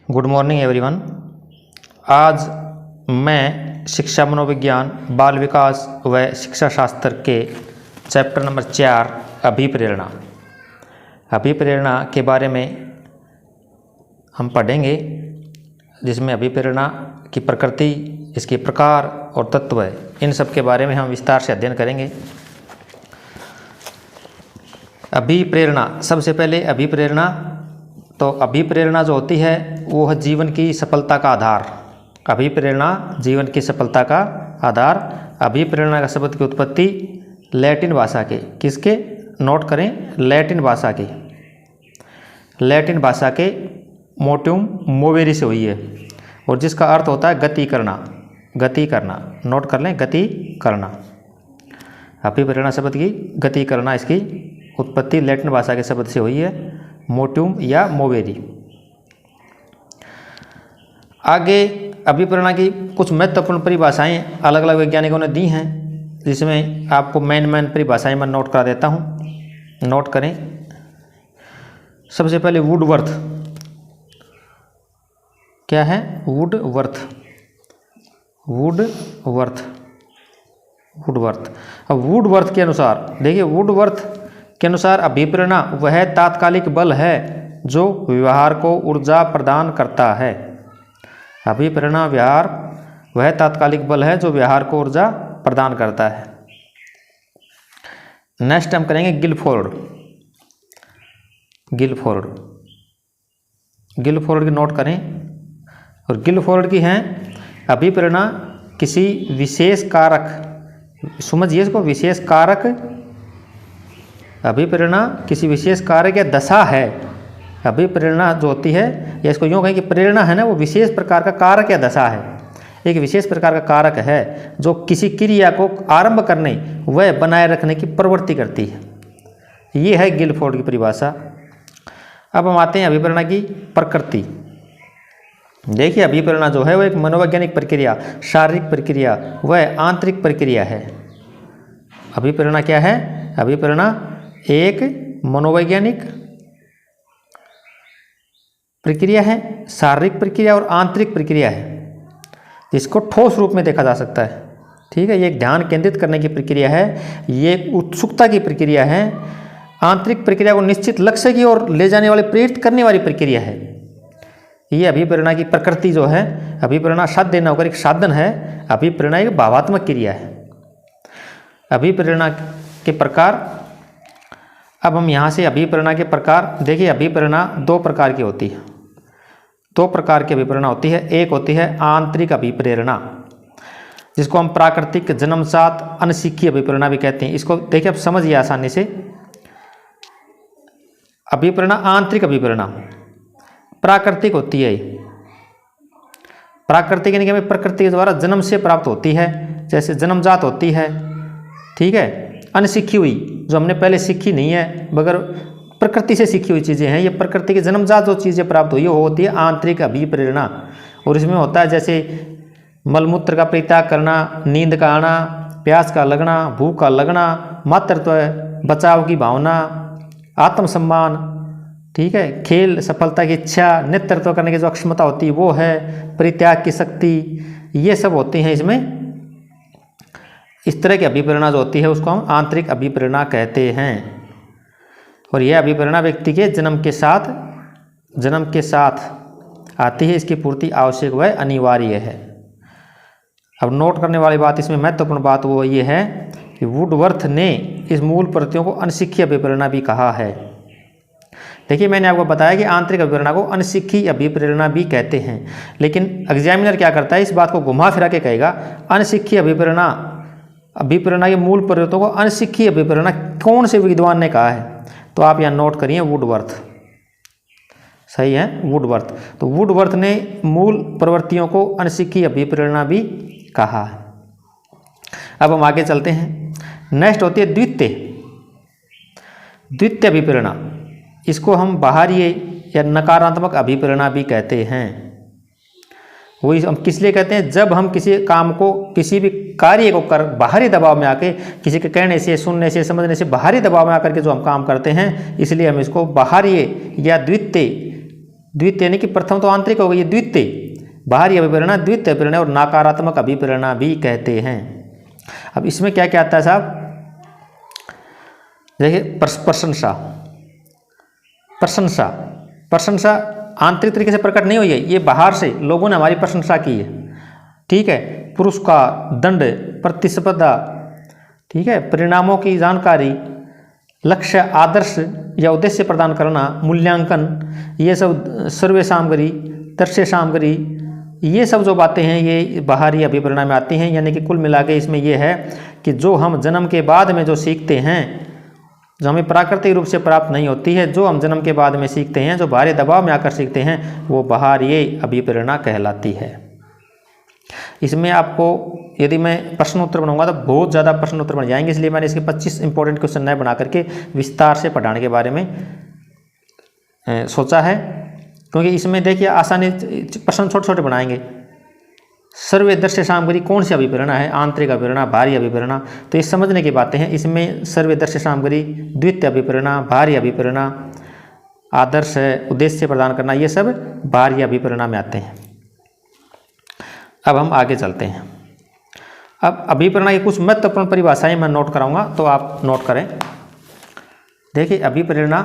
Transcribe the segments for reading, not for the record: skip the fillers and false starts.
Good morning everyone. आज मैं शिक्षा मनोविज्ञान बाल विकास व शिक्षा शास्त्र के चैप्टर नंबर 4 अभिप्रेरणा के बारे में हम पढ़ेंगे, जिसमें अभिप्रेरणा की प्रकृति, इसके प्रकार और तत्व, इन सब के बारे में हम विस्तार से अध्ययन करेंगे। अभिप्रेरणा, सबसे पहले अभिप्रेरणा जो होती है वो है जीवन की सफलता का आधार। अभिप्रेरणा जीवन की सफलता का आधार। अभिप्रेरणा का शब्द की उत्पत्ति लैटिन भाषा के, किसके, नोट करें, लैटिन भाषा के मोटिवम मोवेरी से हुई है, और जिसका अर्थ होता है गति करना। नोट कर लें, गति करना। अभिप्रेरणा शब्द की गति करना, इसकी उत्पत्ति लैटिन भाषा के शब्द से हुई है, मोटिवम या मोवेरी। आगे अभिप्रेरणा की कुछ महत्वपूर्ण परिभाषाएं अलग अलग वैज्ञानिकों ने दी हैं, जिसमें आपको मेन परिभाषाएं मैं नोट करा देता हूं। नोट करें। सबसे पहले वुडवर्थ। क्या है? वुडवर्थ। अब वुडवर्थ के अनुसार, देखिए, वुडवर्थ के अनुसार अभिप्रेरणा वह तात्कालिक बल है जो व्यवहार को ऊर्जा प्रदान करता है। अभिप्रेरणा वह तात्कालिक बल है जो व्यवहार को ऊर्जा प्रदान करता है। नेक्स्ट हम करेंगे गिलफोर्ड की नोट करें। और गिलफोर्ड की है अभिप्रेरणा किसी विशेष कारक, समझिए इसको, विशेष कारक, अभिप्रेरणा किसी विशेष कारक या दशा है। अभिप्रेरणा जो होती है, या इसको यूँ कहें कि प्रेरणा है ना, वो विशेष प्रकार का कारक या दशा है, एक विशेष प्रकार का कारक है जो किसी क्रिया को आरंभ करने व बनाए रखने की प्रवृत्ति करती है। ये है गिलफोर्ड की परिभाषा। अब हम आते हैं अभिप्रेरणा की प्रकृति। देखिए, अभिप्रेरणा जो है वो एक मनोवैज्ञानिक प्रक्रिया, शारीरिक प्रक्रिया व आंतरिक प्रक्रिया है। अभिप्रेरणा क्या है? अभिप्रेरणा एक मनोवैज्ञानिक प्रक्रिया है, शारीरिक प्रक्रिया और आंतरिक प्रक्रिया है, जिसको ठोस रूप में देखा जा सकता है। ठीक है, ये एक ध्यान केंद्रित करने की प्रक्रिया है, ये उत्सुकता की प्रक्रिया है, आंतरिक प्रक्रिया को निश्चित लक्ष्य की ओर ले जाने वाली, प्रेरित करने वाली प्रक्रिया है। ये अभिप्रेरणा की प्रकृति जो है। अभिप्रेरणा साध्य न होकर एक साधन है, अभिप्रेरणा एक भावात्मक क्रिया है। अभिप्रेरणा के प्रकार। अब हम यहाँ से अभिप्रेरणा के प्रकार, देखिए, अभिप्रेरणा दो प्रकार की होती है। दो प्रकार की अभिप्रेरणा होती है। एक होती है आंतरिक अभिप्रेरणा, जिसको हम प्राकृतिक, जन्मजात, अनसीखी अभिप्रेरणा भी कहते हैं। इसको देखिए, आप समझिए आसानी से। अभिप्रेरणा, आंतरिक अभिप्रेरणा प्राकृतिक होती है। प्राकृतिक यानी कि हमें प्रकृति के द्वारा जन्म से प्राप्त होती है, जैसे जन्मजात होती है। ठीक है, अनसीखी हुई, जो हमने पहले सीखी नहीं है, मगर प्रकृति से सीखी हुई चीज़ें हैं, ये प्रकृति के जन्मजात जो चीज़ें प्राप्त हुई है वो होती है आंतरिक अभिप्रेरणा। और इसमें होता है जैसे मलमूत्र का परित्याग करना, नींद का आना, प्यास का लगना, भूख का लगना, मातृत्व, बचाव की भावना, आत्मसम्मान, ठीक है, खेल, सफलता की इच्छा, नेतृत्व करने की जो अक्षमता होती है वो है, परित्याग की शक्ति, ये सब होती हैं इसमें। इस तरह की अभिप्रेरणा जो होती है उसको हम आंतरिक अभिप्रेरणा कहते हैं। और यह अभिप्रेरणा व्यक्ति के जन्म के साथ आती है, इसकी पूर्ति आवश्यक व अनिवार्य है। अब नोट करने वाली बात, इसमें महत्वपूर्ण बात वो ये है कि वुडवर्थ ने इस मूल प्रवृत्तियों को अनसीखी अभिप्रेरणा भी कहा है। देखिए, मैंने आपको बताया कि आंतरिक अभिप्रेरणा को अनसीखी अभिप्रेरणा भी कहते हैं, लेकिन एग्जामिनर क्या करता है, इस बात को घुमा फिरा के कहेगा अनसीखी अभिप्रेरणा के मूल प्रवृत्तियों को अनसीखी अभिप्रेरणा कौन से विद्वान ने कहा है? तो आप यहाँ नोट करिए, वुडवर्थ। सही है, वुडवर्थ। तो वुडवर्थ ने मूल प्रवृत्तियों को अनसीखी अभिप्रेरणा भी कहा है। अब हम आगे चलते हैं। नेक्स्ट होती है द्वितीय अभिप्रेरणा। इसको हम बाहरी या नकारात्मक अभिप्रेरणा भी कहते हैं। वही हम किस लिए कहते हैं? जब हम किसी काम को, किसी भी कार्य को कर बाहरी दबाव में आके, किसी के कहने से, सुनने से, समझने से बाहरी दबाव में आकर के जो हम काम करते हैं, इसलिए हम इसको बाहरी या द्वितीय द्वितीय यानी कि प्रथम तो आंतरिक हो गई, द्वितीय बाहरी अभिप्रेरणा द्वितीय अभिप्रेरणा और नकारात्मक अभिप्रेरणा भी कहते हैं। अब इसमें क्या क्या आता है साहब, देखिए प्रशंसा, प्रशंसा, प्रशंसा आंतरिक तरीके से प्रकट नहीं हुई है, ये बाहर से लोगों ने हमारी प्रशंसा की है, ठीक है। पुरस्कार, दंड, प्रतिस्पर्धा, ठीक है, परिणामों की जानकारी, लक्ष्य, आदर्श या उद्देश्य प्रदान करना, मूल्यांकन, ये सब सर्वे सामग्री, दृश्य सामग्री, ये सब जो बातें हैं ये बाहरी अभिप्रेरणा में आती हैं। यानी कि कुल मिला के इसमें ये है कि जो हम जन्म के बाद में जो सीखते हैं, जो हमें प्राकृतिक रूप से प्राप्त नहीं होती है, जो हम जन्म के बाद में सीखते हैं, जो बाहरी दबाव में आकर सीखते हैं, वो बाहरी अभिप्रेरणा कहलाती है। इसमें आपको यदि मैं प्रश्न उत्तर बनाऊंगा तो बहुत ज़्यादा प्रश्न उत्तर बन जाएंगे, इसलिए मैंने इसके 25 इंपॉर्टेंट क्वेश्चन नए बना करके विस्तार से पढ़ाने के बारे में सोचा है। क्योंकि इसमें देखिए आसानी प्रश्न छोटे छोटे बनाएंगे। सर्वे दृश्य सामग्री कौन सी अभिप्रेरणा है, आंतरिक अभिप्रेरणा, बाहरी अभिप्रेरणा, तो ये समझने की बातें हैं। इसमें सर्वे दृश्य सामग्री, द्वितीय अभिप्रेरणा, बाहरी अभिप्रेरणा, आदर्श है, उद्देश्य प्रदान करना, ये सब बाहरी अभिप्रेरणा में आते हैं। अब हम आगे चलते हैं। अब अभिप्रेरणा की कुछ महत्वपूर्ण परिभाषाएं मैं नोट कराऊंगा, तो आप नोट करें। देखिए अभिप्रेरणा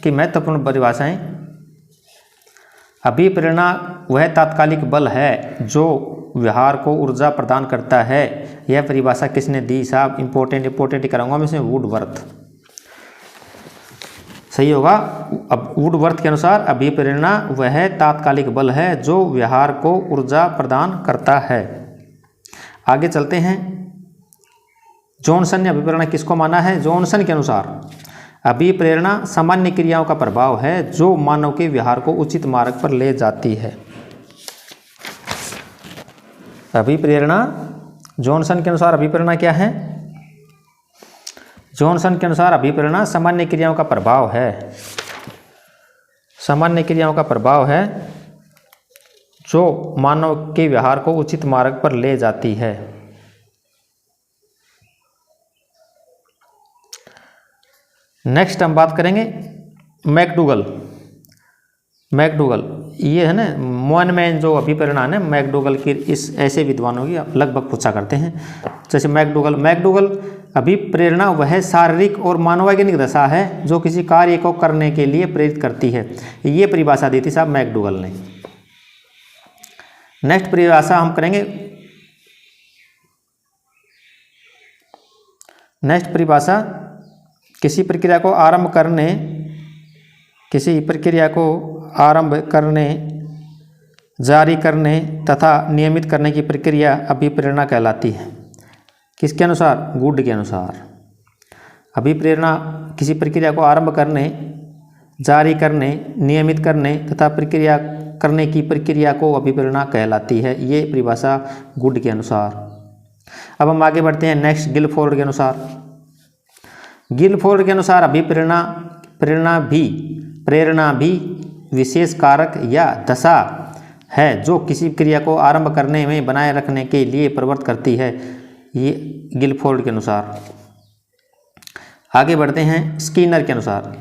की महत्वपूर्ण परिभाषाएं। अभिप्रेरणा वह तात्कालिक बल है जो व्यवहार को ऊर्जा प्रदान करता है। यह परिभाषा किसने दी साहब, इंपॉर्टेंट कराऊंगा मैं इसमें, वुडवर्थ। सही होगा। अब वुडवर्थ के अनुसार अभिप्रेरणा वह तात्कालिक बल है जो व्यवहार को ऊर्जा प्रदान करता है। आगे चलते हैं। जॉनसन ने अभिप्रेरणा किसको माना है? जॉनसन के अनुसार अभिप्रेरणा सामान्य क्रियाओं का प्रभाव है जो मानव के व्यवहार को उचित मार्ग पर ले जाती है। अभिप्रेरणा, जॉनसन के अनुसार अभिप्रेरणा क्या है? जॉनसन के अनुसार अभिप्रेरणा सामान्य क्रियाओं का प्रभाव है, सामान्य क्रियाओं का प्रभाव है जो मानव के व्यवहार को उचित मार्ग पर ले जाती है। नेक्स्ट हम बात करेंगे मैकडूगल। मैकडूगल ये है ना मोहनमैन जो अभिप्रेरणा है, मैकडूगल की इस ऐसे विद्वानों की लगभग पूछा करते हैं। जैसे मैकडूगल अभिप्रेरणा वह शारीरिक और मानवैज्ञानिक दशा है जो किसी कार्य को करने के लिए प्रेरित करती है। ये परिभाषा दी थी साहब मैकडूगल ने। नेक्स्ट परिभाषा हम करेंगे, नेक्स्ट परिभाषा किसी प्रक्रिया को आरंभ करने, जारी करने तथा नियमित करने की प्रक्रिया अभिप्रेरणा कहलाती है। किसके अनुसार? गुड के अनुसार। अभिप्रेरणा किसी प्रक्रिया को आरंभ करने, जारी करने, नियमित करने तथा प्रक्रिया करने की प्रक्रिया को अभिप्रेरणा कहलाती है। ये परिभाषा गुड के अनुसार। अब हम आगे बढ़ते हैं नेक्स्ट गिलफोर्ड के अनुसार। गिलफोर्ड के अनुसार प्रेरणा भी विशेष कारक या दशा है जो किसी क्रिया को आरंभ करने में बनाए रखने के लिए प्रवृत्त करती है। ये गिलफोर्ड के अनुसार। आगे बढ़ते हैं स्किनर के अनुसार।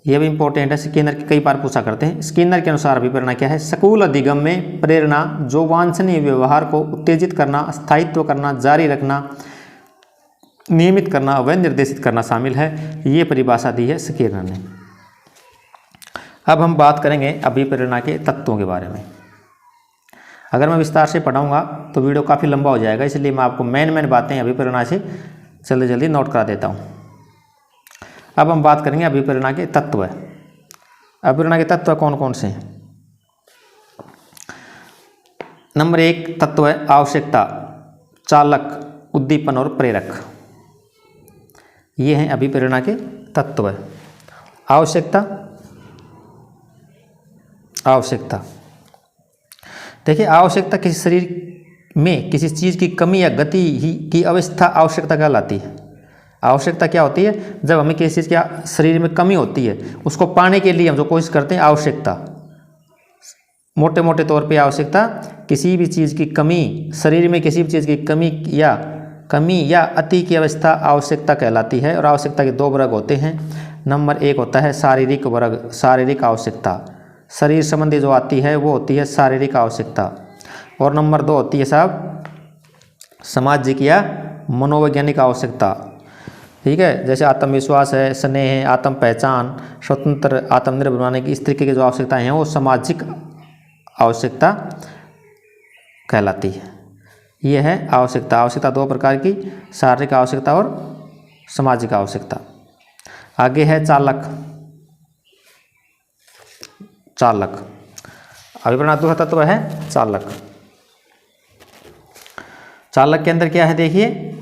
यह भी इंपॉर्टेंट है, स्किनर के कई बार पूछा करते हैं। स्किनर के अनुसार अभिप्रेरणा क्या है? स्थूल अधिगम में प्रेरणा जो वांछनीय व्यवहार को उत्तेजित करना, स्थायित्व करना, जारी रखना, नियमित करना व निर्देशित करना शामिल है। ये परिभाषा दी है स्किनर ने। अब हम बात करेंगे अभिप्रेरणा के तत्वों के बारे में। अगर मैं विस्तार से पढ़ाऊंगा तो वीडियो काफ़ी लंबा हो जाएगा, इसलिए मैं आपको मेन बातें अभिप्रेरणा से जल्दी नोट करा देता हूँ। अब हम बात करेंगे अभिप्रेरणा के तत्व। अभिप्रेरणा के तत्व कौन कौन से हैं? नंबर 1 तत्व है आवश्यकता, चालक, उद्दीपन और प्रेरक। ये हैं अभिप्रेरणा के तत्व। आवश्यकता देखिए, आवश्यकता किसी शरीर में किसी चीज़ की कमी या गति ही की अवस्था आवश्यकता कहलाती है। आवश्यकता क्या होती है? जब हमें किसी चीज़ की शरीर में कमी होती है, उसको पाने के लिए हम जो कोशिश करते हैं, आवश्यकता। मोटे मोटे तौर पे आवश्यकता किसी भी चीज़ की कमी, शरीर में किसी भी चीज़ की कमी या अति की अवस्था आवश्यकता कहलाती है। और आवश्यकता के 2 वर्ग होते हैं। नंबर 1 होता है शारीरिक वर्ग, शारीरिक आवश्यकता। शरीर संबंधी जो आती है वो होती है शारीरिक आवश्यकता, और नंबर 2 होती है साहब सामाजिक या मनोवैज्ञानिक आवश्यकता। ठीक है, जैसे आत्मविश्वास है, स्नेह है, आत्म पहचान, स्वतंत्र आत्मनिर्भर बनाने की, इस तरीके की जो आवश्यकताएं हैं वो सामाजिक आवश्यकता कहलाती है। ये है आवश्यकता। आवश्यकता 2 प्रकार की, शारीरिक आवश्यकता और सामाजिक आवश्यकता। आगे है चालक। चालक अभिप्रेरणा दूसरा तत्व है चालक। चालक के अंदर क्या है देखिए,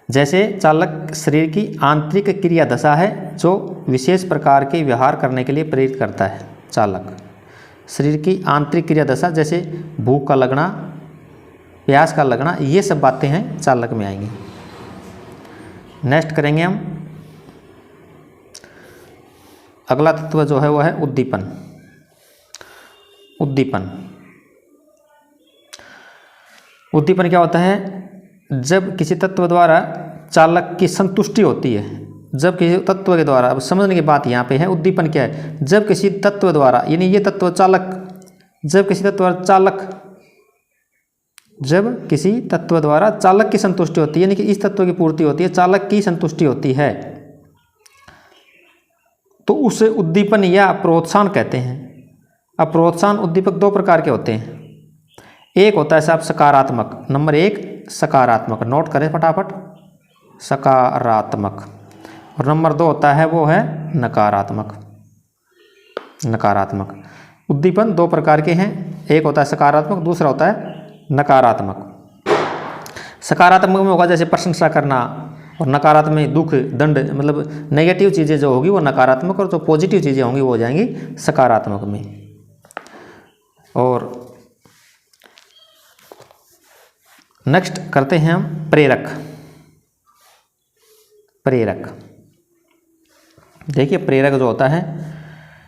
जैसे चालक शरीर की आंतरिक क्रिया दशा है जो विशेष प्रकार के व्यवहार करने के लिए प्रेरित करता है। चालक शरीर की आंतरिक क्रिया दशा, जैसे भूख का लगना, प्यास का लगना, ये सब बातें हैं चालक में आएंगी। नेक्स्ट करेंगे हम, अगला तत्व जो है वो है उद्दीपन। उद्दीपन उद्दीपन क्या होता है? जब किसी तत्व द्वारा चालक की संतुष्टि होती है, जब किसी तत्व के द्वारा, अब समझने की बात यहाँ पे है, उद्दीपन क्या है? जब किसी तत्व द्वारा, यानी ये तत्व चालक, जब किसी तत्व द्वारा चालक, जब किसी तत्व द्वारा चालक की संतुष्टि होती है, यानी कि इस तत्व की पूर्ति होती है, चालक की संतुष्टि होती है, तो उसे उद्दीपन या प्रोत्साहन कहते हैं। अब प्रोत्साहन उद्दीपक 2 प्रकार के होते हैं। एक होता है साहब सकारात्मक, नंबर 1 सकारात्मक, नोट करें फटाफट, सकारात्मक। और नंबर 2 होता है वो है नकारात्मक। नकारात्मक उद्दीपन 2 प्रकार के हैं, एक होता है सकारात्मक, दूसरा होता है नकारात्मक। सकारात्मक में होगा जैसे प्रशंसा करना, और नकारात्मक में दुख, दंड, मतलब नेगेटिव चीज़ें जो होगी वो नकारात्मक, और जो पॉजिटिव चीज़ें होंगी वो हो जाएंगी सकारात्मक में। और नेक्स्ट करते हैं हम प्रेरक। प्रेरक देखिए, प्रेरक जो होता है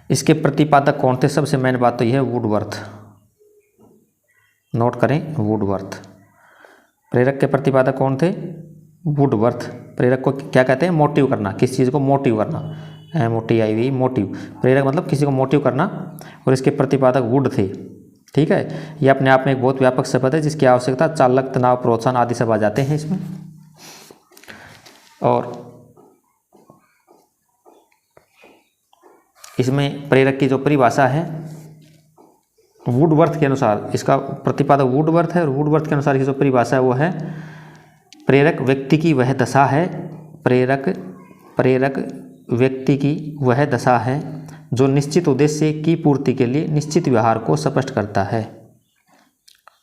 इसके प्रतिपादक कौन थे? सबसे मेन बात तो यह है वुडवर्थ, नोट करें वुडवर्थ। प्रेरक के प्रतिपादक कौन थे? वुडवर्थ। प्रेरक को क्या कहते हैं? मोटिव करना, किसी चीज़ को मोटिव करना, MOTIV, मोटिव। प्रेरक मतलब किसी को मोटिव करना, और इसके प्रतिपादक वुड थे। ठीक है, ये अपने आप में एक बहुत व्यापक शब्द है जिसकी आवश्यकता चालक, तनाव, प्रोत्साहन आदि सब आ जाते हैं इसमें। और इसमें प्रेरक की जो परिभाषा है वुडवर्थ के अनुसार, इसका प्रतिपादक वुडवर्थ है, और वुडवर्थ के अनुसार की जो परिभाषा है वो है प्रेरक व्यक्ति की वह दशा है, प्रेरक व्यक्ति की वह दशा है जो निश्चित उद्देश्य की पूर्ति के लिए निश्चित व्यवहार को स्पष्ट करता है।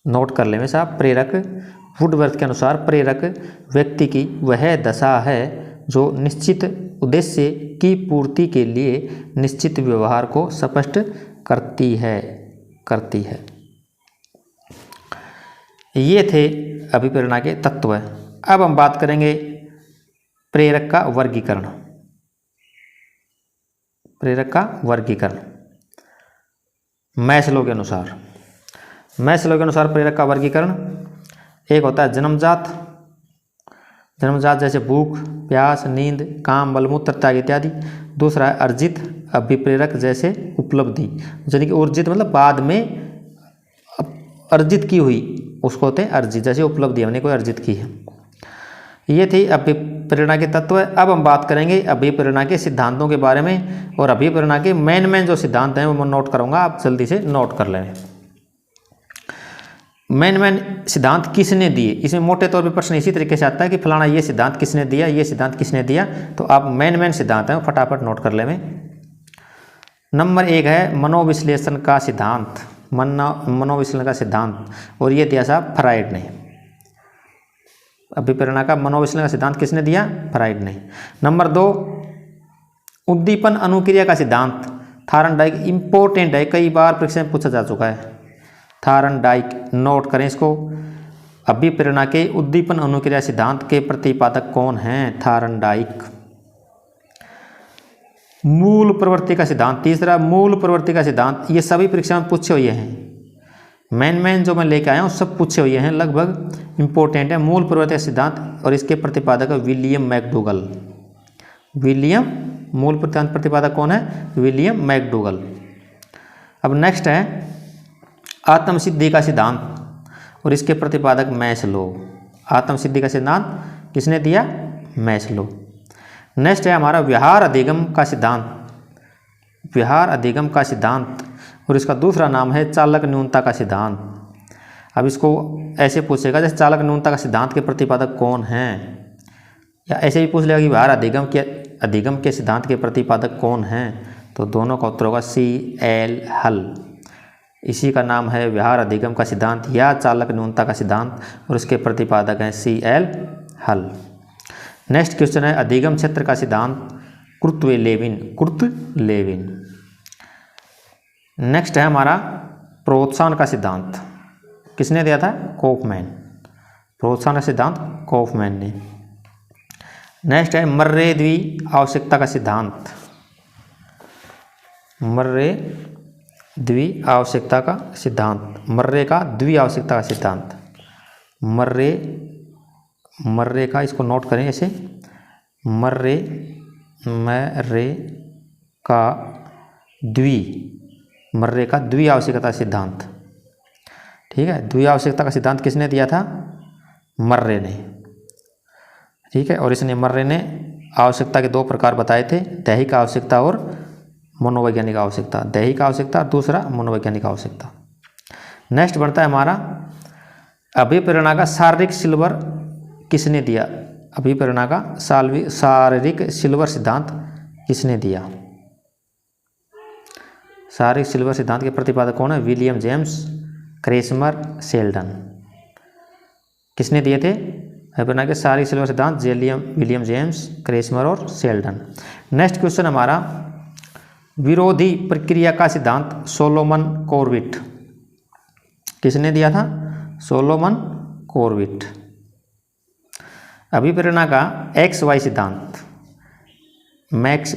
नोट कर लें साहब, प्रेरक वुडवर्थ के अनुसार प्रेरक व्यक्ति की वह दशा है जो निश्चित उद्देश्य की पूर्ति के लिए निश्चित व्यवहार को स्पष्ट करती है। ये थे अभिप्रेरणा के तत्व। अब हम बात करेंगे प्रेरक का वर्गीकरण। प्रेरक का वर्गीकरण मैस्लो के अनुसार। मैस्लो के अनुसार प्रेरक का वर्गीकरण, एक होता है जन्मजात, जन्मजात जैसे भूख, प्यास, नींद, काम, मलमूत्र त्याग इत्यादि। दूसरा है अर्जित अभिप्रेरक जैसे उपलब्धि, यानी कि अर्जित मतलब बाद में अर्जित की हुई, उसको होते हैं अर्जित, जैसे उपलब्धि हमने कोई अर्जित की है। ये थी अभिप्रेरणा के तत्व। अब हम बात करेंगे अभिप्रेरणा के सिद्धांतों के बारे में, और अभिप्रेरणा के मेन जो सिद्धांत हैं वो मैं नोट करूँगा, आप जल्दी से नोट कर लें। मेन सिद्धांत किसने दिए, इसमें मोटे तौर पे प्रश्न इसी तरीके से आता है कि फलाना ये सिद्धांत किसने दिया, ये सिद्धांत किसने दिया, तो आप मेन सिद्धांत हैं फटाफट नोट कर लें। नंबर 1 है मनोविश्लेषण का सिद्धांत, मनोविश्लेषण का सिद्धांत, और ये दिया साहब फ्राइड ने। अभिप्रेरणा का मनोविश्लेषण का सिद्धांत किसने दिया? फ्राइड ने। नंबर 2 उद्दीपन अनुक्रिया का सिद्धांत, थार्नडाइक, इंपॉर्टेंट है, कई बार परीक्षा में पूछा जा चुका है। थार्नडाइक, नोट करें इसको। अभिप्रेरणा के उद्दीपन अनुक्रिया सिद्धांत के प्रतिपादक कौन हैं? थार्नडाइक। मूल प्रवृत्ति का सिद्धांत, तीसरा मूल प्रवृत्ति का सिद्धांत, ये सभी परीक्षा में पूछे हुए हैं। मेन जो मैं लेके आया हूँ सब पूछे हुए हैं, लगभग इंपॉर्टेंट है। मूल प्रवृत्ति का सिद्धांत, और इसके प्रतिपादक है विलियम मैकडूगल। विलियम, मूल प्रतिपादक कौन है? William McDougall. अब नेक्स्ट है आत्मसिद्धि का सिद्धांत और इसके प्रतिपादक मैस्लो। आत्मसिद्धि का सिद्धांत किसने दिया? मैस्लो। नेक्स्ट है हमारा व्यवहार अधिगम का सिद्धांत। व्यवहार अधिगम का सिद्धांत और इसका दूसरा नाम है चालक न्यूनता का सिद्धांत। अब इसको ऐसे पूछेगा जैसे चालक न्यूनता का सिद्धांत के प्रतिपादक कौन हैं, या ऐसे भी पूछ लेगा कि व्यवहार अधिगम के सिद्धांत के प्रतिपादक कौन हैं, तो दोनों का उत्तर होगा CL हल। इसी का नाम है व्यवहार अधिगम का सिद्धांत या चालक न्यूनता का सिद्धांत और इसके प्रतिपादक हैं CL हल। नेक्स्ट क्वेश्चन है अधिगम क्षेत्र का सिद्धांत कुर्तवेलेविन। नेक्स्ट है हमारा प्रोत्साहन का सिद्धांत। किसने दिया था? कॉफमैन। प्रोत्साहन का सिद्धांत कॉफमैन ने। नेक्स्ट है मर्रे द्वि आवश्यकता का सिद्धांत। मर्रे द्वि आवश्यकता का सिद्धांत, मर्रे का द्वि आवश्यकता का सिद्धांत। मर्रे का इसको नोट करें ऐसे, मर्रे का द्वि आवश्यकता सिद्धांत। ठीक है, द्वि आवश्यकता का सिद्धांत किसने दिया था? मर्रे ने। ठीक है, और इसने मर्रे ने आवश्यकता के दो प्रकार बताए थे, दैहिक आवश्यकता और मनोवैज्ञानिक आवश्यकता। दैहिक आवश्यकता और दूसरा मनोवैज्ञानिक आवश्यकता। नेक्स्ट बनता है हमारा अभिप्रेरणा का शारीरिक सिल्वर किसने दिया? अभिप्रेरणा का शारीरिक सिल्वर सिद्धांत किसने दिया? शारीरिक सिल्वर सिद्धांत के प्रतिपादक कौन है? William James, Kretschmer, Sheldon. किसने दिए थे अभिप्रेरणा के शारीरिक सिल्वर सिद्धांत? विलियम जेम्स, क्रेसमर और शेल्डन। नेक्स्ट क्वेश्चन हमारा विरोधी प्रक्रिया का सिद्धांत सोलोमन कॉर्विट। किसने दिया था? सोलोमन कॉर्विट। अभिप्रेरणा का XY सिद्धांत मैक्स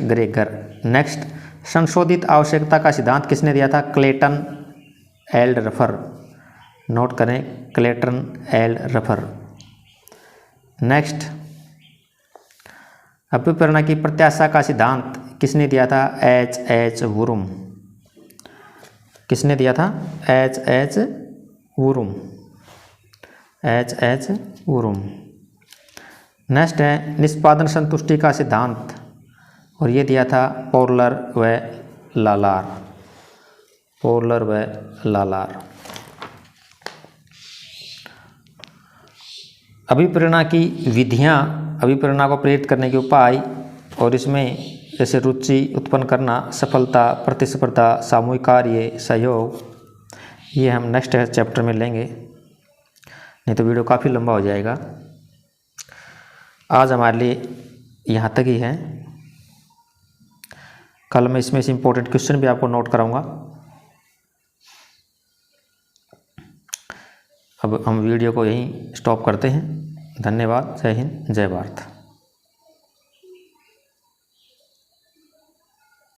ग्रेगर। नेक्स्ट संशोधित आवश्यकता का सिद्धांत किसने दिया था? Clayton Alderfer. नोट करें, क्लेटन एल रफर। नेक्स्ट अभिप्रेरणा की प्रत्याशा का सिद्धांत किसने दिया था? H वुरुम। किसने दिया था? H वुरुम। नेक्स्ट है निष्पादन संतुष्टि का सिद्धांत और ये दिया था पोर्लर व लालार। अभिप्रेरणा की विधियाँ, अभिप्रेरणा को प्रेरित करने के उपाय और इसमें जैसे रुचि उत्पन्न करना, सफलता, प्रतिस्पर्धा, सामूहिक कार्य, सहयोग, ये हम नेक्स्ट चैप्टर में लेंगे, नहीं तो वीडियो काफ़ी लंबा हो जाएगा। आज हमारे लिए यहाँ तक ही है। कल मैं इसमें से इम्पोर्टेंट क्वेश्चन भी आपको नोट कराऊंगा। अब हम वीडियो को यहीं स्टॉप करते हैं। धन्यवाद। जय हिंद, जय भारत।